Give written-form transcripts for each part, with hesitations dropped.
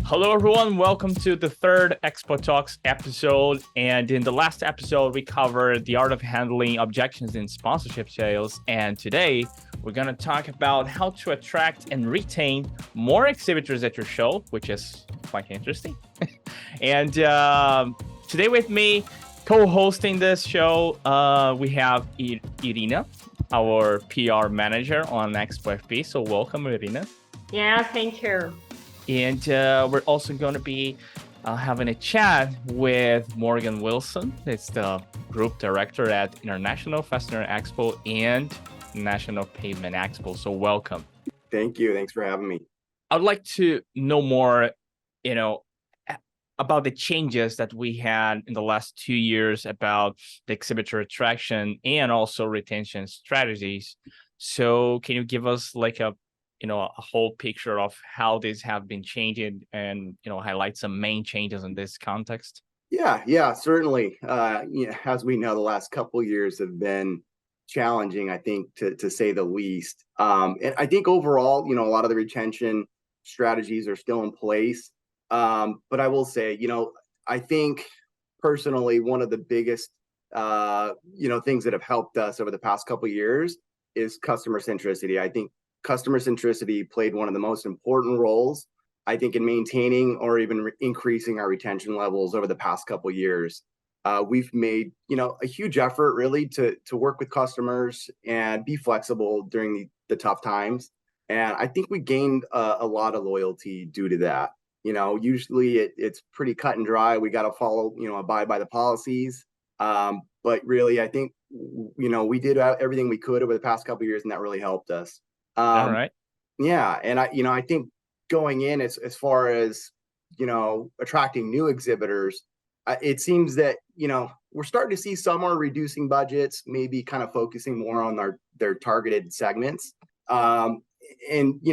Hello, everyone. Welcome to the third ExpoTalks episode. And in the last episode, we covered the art of handling objections in sponsorship sales. And today, we're going to talk about how to attract and retain more exhibitors at your show, which is quite interesting. And today with me, co-hosting this show, we have Irina, our PR manager on Expo FP. So welcome, Irina. Yeah, thank you. And we're also going to be having a chat with Morgan Wilson. It's the group director at International Fastener Expo and National Pavement Expo. So welcome. Thank you. Thanks for having me. I'd like to know more, about the changes that we had in the last 2 years about the exhibitor attraction and also retention strategies. So can you give us like a whole picture of how these have been changing and, highlight some main changes in this context? Yeah, certainly. As we know, the last couple of years have been challenging, I think, to say the least. And I think overall, a lot of the retention strategies are still in place. But I will say, I think personally, one of the biggest, things that have helped us over the past couple of years is customer centricity. I think customer centricity played one of the most important roles, I think, in maintaining or even increasing our retention levels over the past couple of years. We've made, a huge effort really to work with customers and be flexible during the tough times. And I think we gained a lot of loyalty due to that. Usually it's pretty cut and dry. We got to follow, abide by the policies. But really, I think, we did everything we could over the past couple of years, and that really helped us. All right. Yeah. And I think going in as far as, attracting new exhibitors, it seems that, we're starting to see some are reducing budgets, maybe kind of focusing more on their targeted segments. And,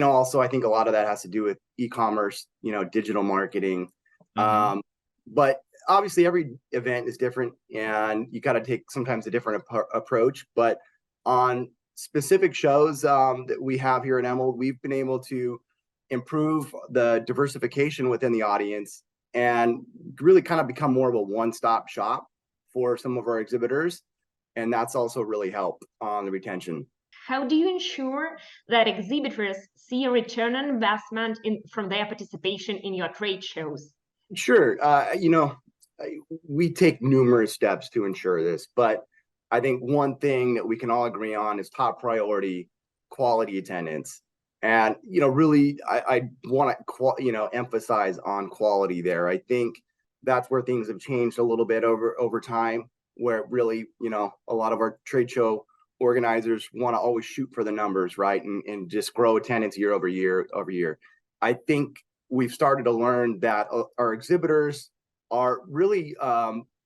also I think a lot of that has to do with e-commerce, digital marketing. Mm-hmm. But obviously every event is different and you got to take sometimes a different approach. But on specific shows that we have here at Emerald, we've been able to improve the diversification within the audience and really kind of become more of a one-stop shop for some of our exhibitors. And that's also really helped on the retention. How do you ensure that exhibitors see a return on investment from their participation in your trade shows? Sure. We take numerous steps to ensure this, but I think one thing that we can all agree on is top priority, quality attendance. And, really, I want to, emphasize on quality there. I think that's where things have changed a little bit over time, where really, a lot of our trade show organizers want to always shoot for the numbers, right? And just grow attendance year over year. I think we've started to learn that our exhibitors are really,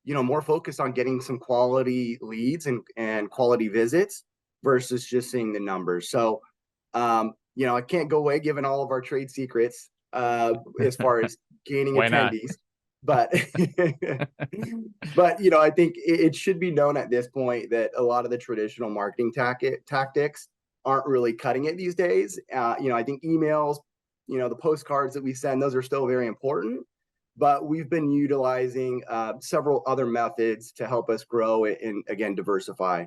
more focused on getting some quality leads and quality visits versus just seeing the numbers. So, I can't go away giving all of our trade secrets as far as gaining attendees. But I think it should be known at this point that a lot of the traditional marketing tactics aren't really cutting it these days. I think emails, the postcards that we send, those are still very important. But we've been utilizing several other methods to help us grow and, again, diversify.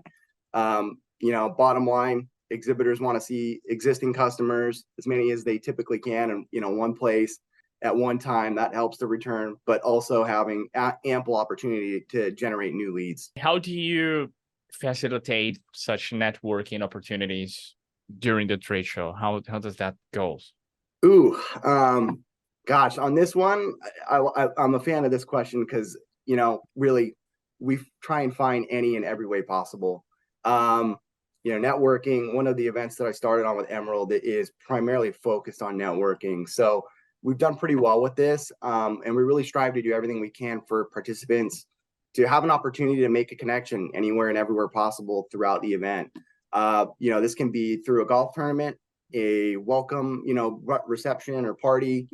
Bottom line, exhibitors want to see existing customers, as many as they typically can, in one place at one time. That helps the return, but also having ample opportunity to generate new leads. How do you facilitate such networking opportunities during the trade show? How does that go? Gosh, on this one, I'm a fan of this question because, really, we try and find any and every way possible. Networking, one of the events that I started on with Emerald is primarily focused on networking. So we've done pretty well with this, and we really strive to do everything we can for participants to have an opportunity to make a connection anywhere and everywhere possible throughout the event. This can be through a golf tournament, a welcome, reception or party,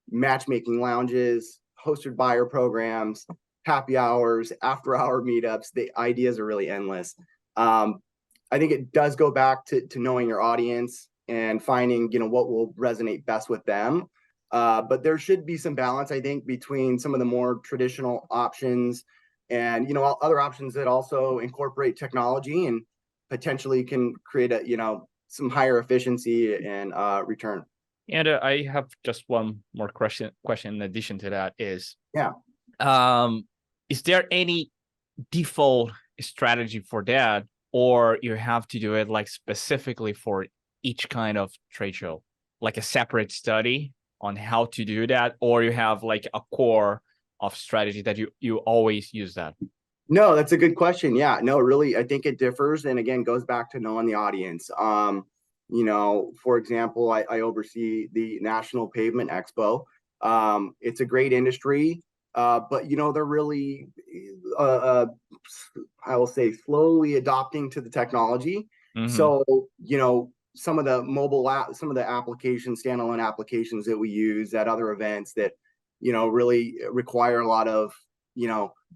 matchmaking lounges, hosted buyer programs, happy hours, after-hour meetups. The ideas are really endless. I think it does go back to knowing your audience and finding, what will resonate best with them. But there should be some balance, I think, between some of the more traditional options and, other options that also incorporate technology and potentially can create some higher efficiency and return. And I have just one more question in addition to that is, Yeah. Is there any default strategy for that, or you have to do it like specifically for each kind of trade show, like a separate study on how to do that, or you have like a core of strategy that you always use that? No, that's a good question. Yeah, no, really, I think it differs. And again, goes back to knowing the audience. For example, I oversee the National Pavement Expo. It's a great industry, but they're really, I will say, slowly adopting to the technology. Mm-hmm. So, some of the applications, standalone applications that we use at other events that, really require a lot of,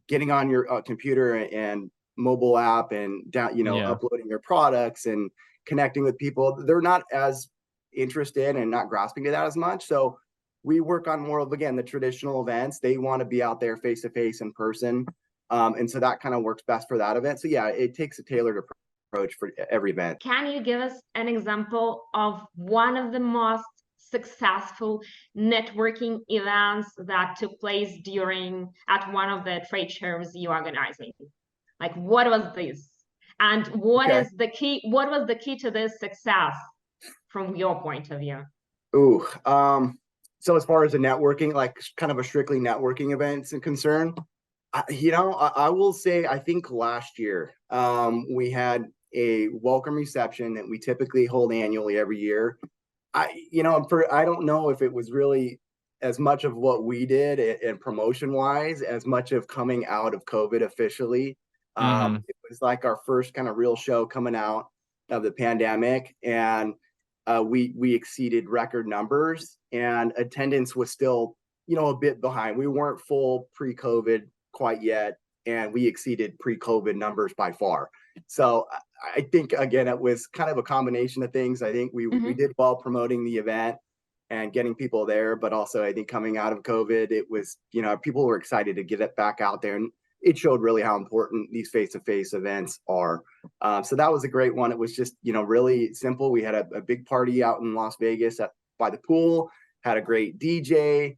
getting on your computer and mobile app and uploading your products and connecting with people. They're not as interested and not grasping to that as much. So we work on more of, again, the traditional events. They want to be out there face to face in person. And so that kind of works best for that event. So yeah, it takes a tailored approach for every event. Can you give us an example of one of the most successful networking events that took place at one of the trade shows you organizing? Like, what was this? And what was the key to this success from your point of view? Ooh, so as far as the networking, like kind of a strictly networking events and concern, I will say, I think last year, we had a welcome reception that we typically hold annually every year. I don't know if it was really as much of what we did and promotion wise, as much of coming out of COVID officially. It was like our first kind of real show coming out of the pandemic, and we exceeded record numbers, and attendance was still, a bit behind. We weren't full pre-COVID quite yet, and we exceeded pre-COVID numbers by far. So I think, again, it was kind of a combination of things. I think we did well promoting the event and getting people there, but also I think coming out of COVID, it was, people were excited to get it back out there, and it showed really how important these face-to-face events are. So that was a great one. It was just, really simple. We had a big party out in Las Vegas by the pool, had a great DJ,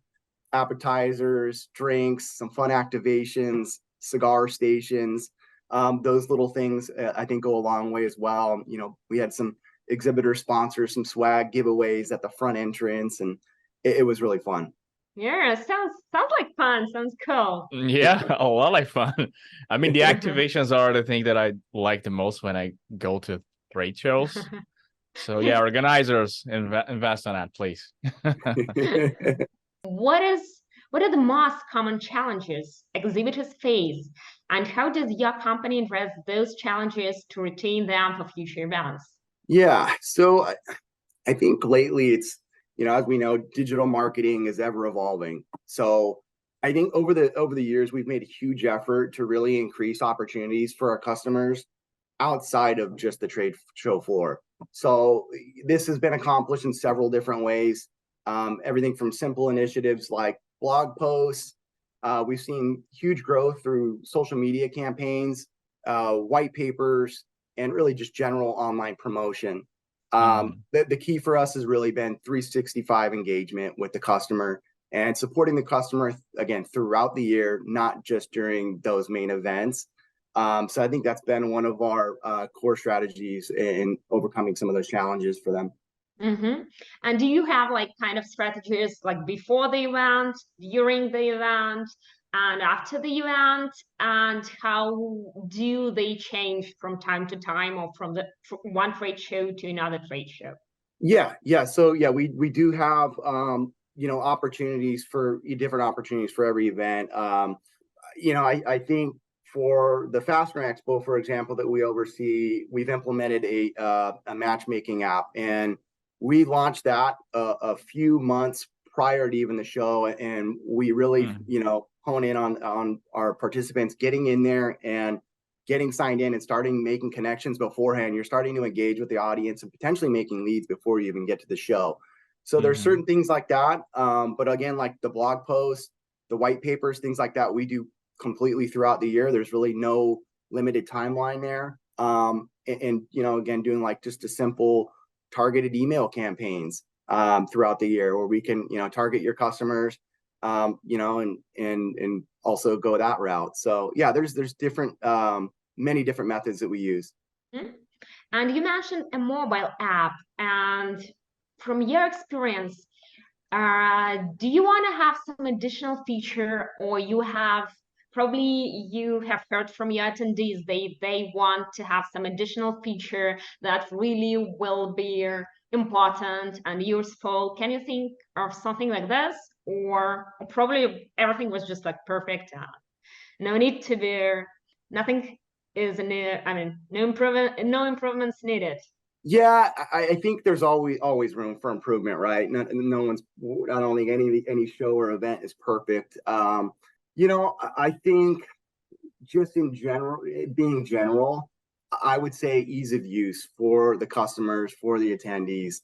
appetizers, drinks, some fun activations, cigar stations. Those little things I think go a long way as well. We had some exhibitor sponsors, some swag giveaways at the front entrance, and it was really fun. Yeah, sounds like fun. Sounds cool. Yeah, a lot like fun. I mean, the activations are the thing that I like the most when I go to trade shows. So yeah, organizers, invest on that, please. What are the most common challenges exhibitors face, and how does your company address those challenges to retain them for future events? Yeah, so I think lately it's, as we know, digital marketing is ever evolving. So I think over the years, we've made a huge effort to really increase opportunities for our customers outside of just the trade show floor. So this has been accomplished in several different ways. Everything from simple initiatives like blog posts. We've seen huge growth through social media campaigns, white papers, and really just general online promotion. The key for us has really been 365 engagement with the customer and supporting the customer, again, throughout the year, not just during those main events. So I think that's been one of our core strategies in overcoming some of those challenges for them. And do you have kind of strategies like before the event, during the event, and after the event, and how do they change from time to time, or from one trade show to another trade show? Yeah. So yeah, we do have different opportunities for every event. I think for the Fastener Expo, for example, that we oversee, we've implemented a matchmaking app, and we launched that a few months prior to even the show, and we really hone in on our participants getting in there and getting signed in and starting making connections beforehand. You're starting to engage with the audience and potentially making leads before you even get to the show. So there's certain things like that. But again, like the blog posts, the white papers, things like that, we do completely throughout the year. There's really no limited timeline there. And again, doing like just a simple targeted email campaigns throughout the year, where we can, target your customers, and also go that route. So yeah, there's different, many different methods that we use. And you mentioned a mobile app, and from your experience, do you want to have some additional feature, or you have heard from your attendees they want to have some additional feature that really will be important and useful? Can you think of something like this, or probably everything was just like perfect? No need to be, nothing is new. I mean, no improvements needed. Yeah, I think there's always room for improvement, right? I don't think any show or event is perfect. I think just in general, being general, I would say ease of use for the customers, for the attendees,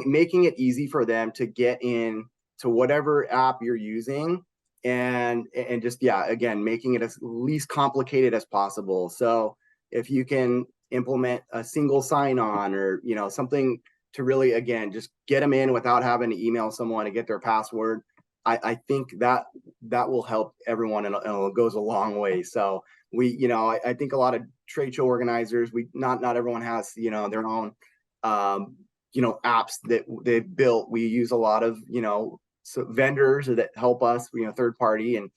making it easy for them to get in to whatever app you're using, and just, yeah, again, making it as least complicated as possible. So if you can implement a single sign-on, or something to really, again, just get them in without having to email someone to get their password, I think that will help everyone, and it goes a long way. So I think a lot of trade show organizers, not everyone has their own apps that they've built. We use a lot of vendors that help us, third party, and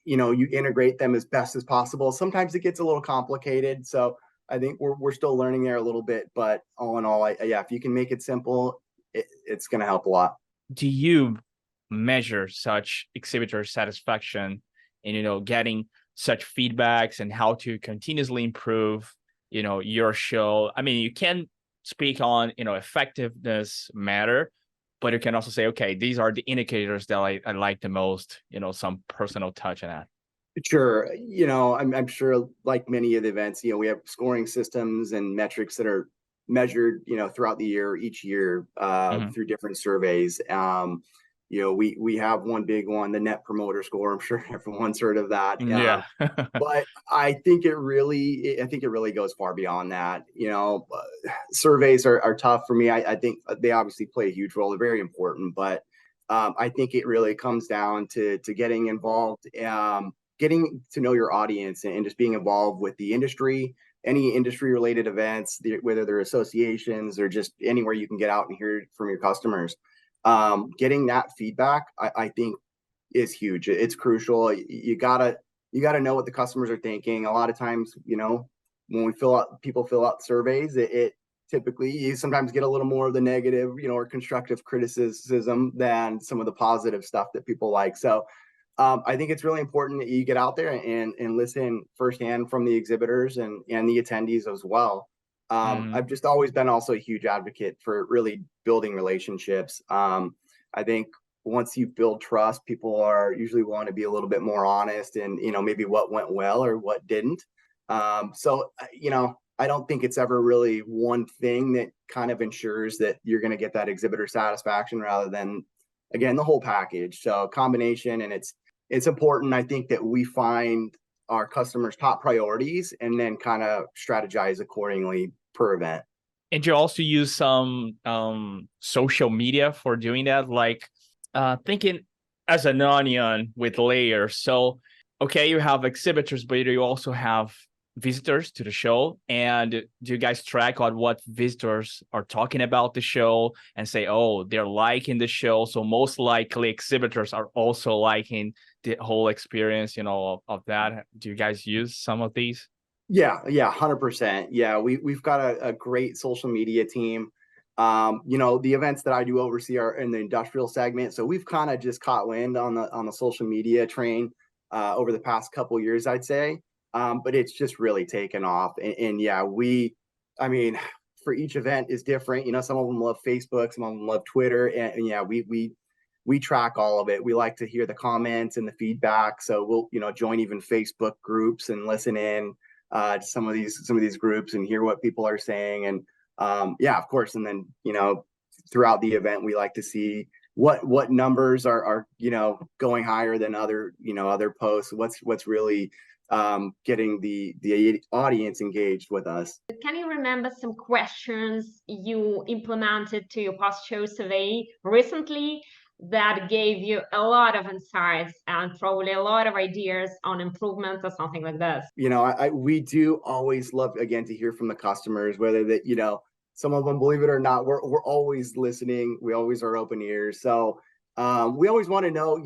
you integrate them as best as possible. Sometimes it gets a little complicated, so I think we're still learning there a little bit. But all in all, if you can make it simple, it's going to help a lot. Do you measure such exhibitor satisfaction and getting such feedbacks, and how to continuously improve your show? I mean, you can speak on effectiveness matter, but you can also say, okay, these are the indicators that I like the most, some personal touch on that. Sure. I'm sure, like many of the events, we have scoring systems and metrics that are measured, throughout the year, each year, through different surveys. We have one big one, the Net Promoter Score. I'm sure everyone's heard of that. Yeah. But I think it really goes far beyond that. Surveys are tough for me. I think they obviously play a huge role. They're very important, but I think it really comes down to getting involved, getting to know your audience, and just being involved with the industry, any industry related events, whether they're associations or just anywhere you can get out and hear from your customers. Getting that feedback, I think, is huge. It's crucial. You gotta know what the customers are thinking. A lot of times, when people fill out surveys, it typically, you sometimes get a little more of the negative, or constructive criticism than some of the positive stuff that people like. So I think it's really important that you get out there and listen firsthand from the exhibitors and the attendees as well. I've just always been also a huge advocate for really building relationships. I think once you build trust, people are usually want to be a little bit more honest, and maybe what went well or what didn't. So I don't think it's ever really one thing that kind of ensures that you're going to get that exhibitor satisfaction, rather than, again, the whole package. So combination, and it's important, I think, that we find our customers' top priorities and then kind of strategize accordingly per event. And you also use some social media for doing that, like thinking as an onion with layers. So, okay, you have exhibitors, but you also have visitors to the show. And do you guys track on what visitors are talking about the show and say, oh, they're liking the show, so most likely exhibitors are also liking the whole experience, of that? Do you guys use some of these? Yeah, 100%. Yeah, we've got a great social media team. The events that I do oversee are in the industrial segment, so we've kind of just caught wind on the social media train over the past couple years, I'd say. But it's just really taken off, and yeah, for each event is different. Some of them love Facebook, some of them love Twitter, and yeah, we track all of it. We like to hear the comments and the feedback, so we'll join even Facebook groups and listen in to some of these groups and hear what people are saying. And Yeah, of course. And then, throughout the event, we like to see what numbers are going higher than other posts. What's really getting the audience engaged with us. Can you remember some questions you implemented to your post-show survey recently that gave you a lot of insights and probably a lot of ideas on improvements or something like this? We do always love, again, to hear from the customers, whether that, some of them, believe it or not, we're always listening. We always are open ears. So we always want to know,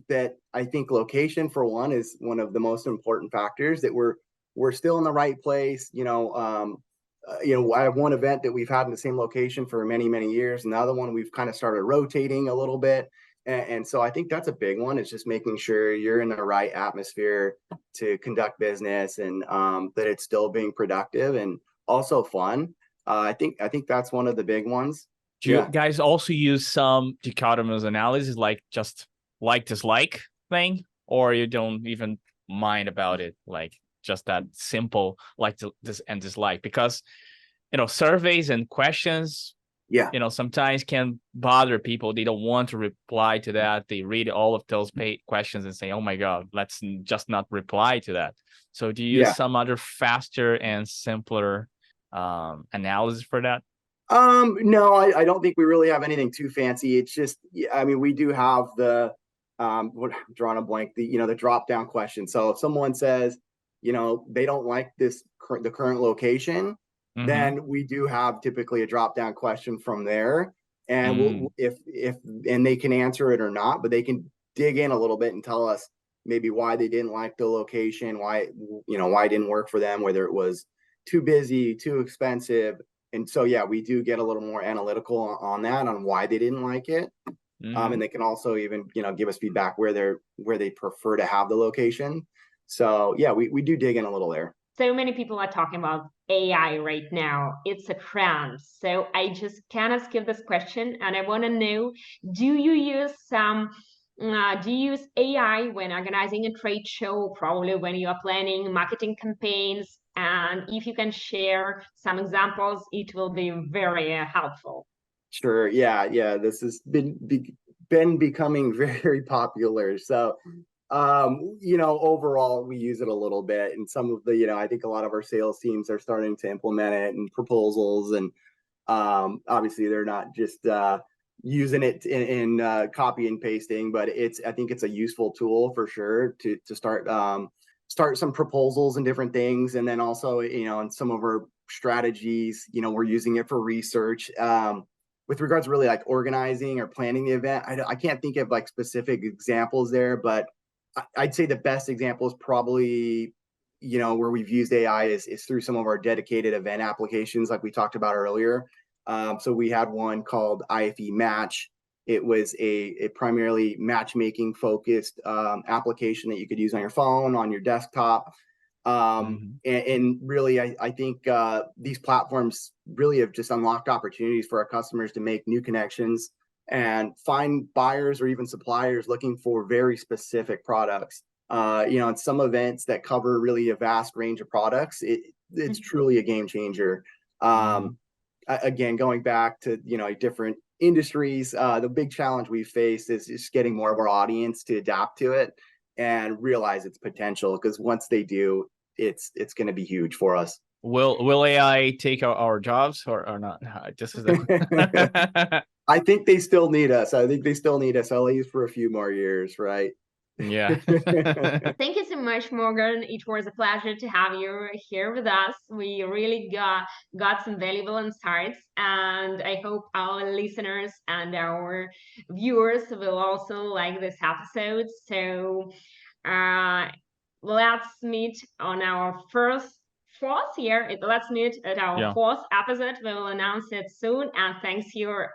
that I think location, for one, is one of the most important factors, that we're still in the right place. I have one event that we've had in the same location for many, many years. And the other one, we've kind of started rotating a little bit. And so I think that's a big one. It's just making sure you're in the right atmosphere to conduct business, and that it's still being productive and also fun. I think that's one of the big ones. Do you guys also use some dichotomous analysis, like just like dislike thing, or you don't even mind about it, like just that simple like this and dislike? Because surveys and questions, sometimes can bother people. They don't want to reply to that. They read all of those questions and say, oh my god, let's just not reply to that. So do you use some other faster and simpler analysis for that? No, I don't think we really have anything too fancy. It's just, we do have the I'm drawing a blank, the drop down question. So if someone says, they don't like the current location, then we do have typically a drop down question from there. And we'll, if and they can answer it or not, but they can dig in a little bit and tell us maybe why they didn't like the location, why it didn't work for them, whether it was too busy, too expensive. And so, we do get a little more analytical on that, on why they didn't like it. And they can also even, give us feedback where they prefer to have the location. So, we do dig in a little there. So many people are talking about AI right now. It's a trend. So I just cannot skip this question. And I want to know, do you use AI when organizing a trade show, probably when you are planning marketing campaigns? And if you can share some examples, it will be very helpful. Sure. Yeah. This has been becoming very popular. So, overall, we use it a little bit, and some of the, I think a lot of our sales teams are starting to implement it in proposals, and obviously they're not just using it in copy and pasting, but I think it's a useful tool for sure to start some proposals and different things. And then also, in some of our strategies, we're using it for research. With regards to really like organizing or planning the event, I can't think of like specific examples there, but I'd say the best example is probably, where we've used AI is through some of our dedicated event applications, like we talked about earlier. So we had one called IFE Match. It was a primarily matchmaking focused application that you could use on your phone, on your desktop. And really, I think these platforms really have just unlocked opportunities for our customers to make new connections and find buyers or even suppliers looking for very specific products. In some events that cover really a vast range of products, it's truly a game changer. Again, going back to different industries, the big challenge we face is just getting more of our audience to adapt to it and realize its potential, because once they do, it's going to be huge for us. Will AI take our jobs or not? Just as I think they still need us. At least for a few more years, right? Yeah. Thank you so much, Morgan. It was a pleasure to have you here with us. We really got some valuable insights, and I hope our listeners and our viewers will also like this episode. So let's meet on our fourth year. Let's meet at our fourth episode. We will announce it soon. And thanks you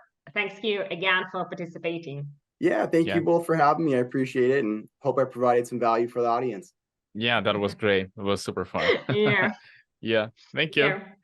again for participating. Yeah, thank you both for having me. I appreciate it, and hope I provided some value for the audience. Yeah, that was great. It was super fun. Yeah. Yeah. Thank you.